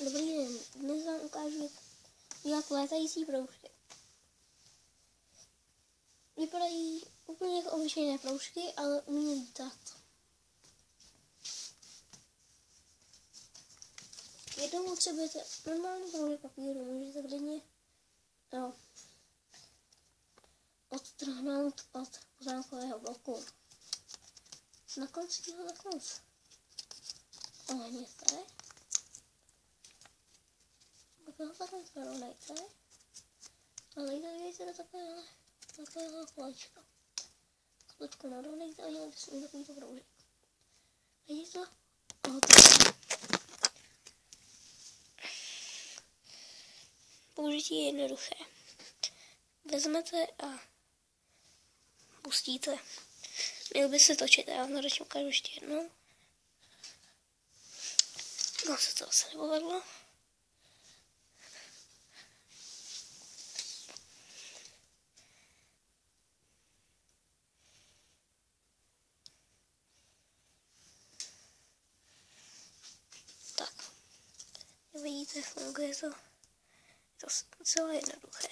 Dobrý den, dnes vám ukážu, jak dělat létající proužky. Vypadají úplně jako obyčejné proužky, ale umí lítat. Jednou potřebujete normální proužek papíru, můžete klidně odtrhnout od poznámkového bloku. Na konci ho takhle ohněte. Takhle porovnejte. A dejte do takového kolečka. Kolečko narovnejte a dělejte si takovýto proužek. Vidíte to? A hotovo. Použití je jednoduché. Vezmete a pustíte. Měl by se točit, já vám to radši ukážu ještě jednou. No se to asi nepovedlo. Tak. Vidíte, funguje to. Je to celé jednoduché.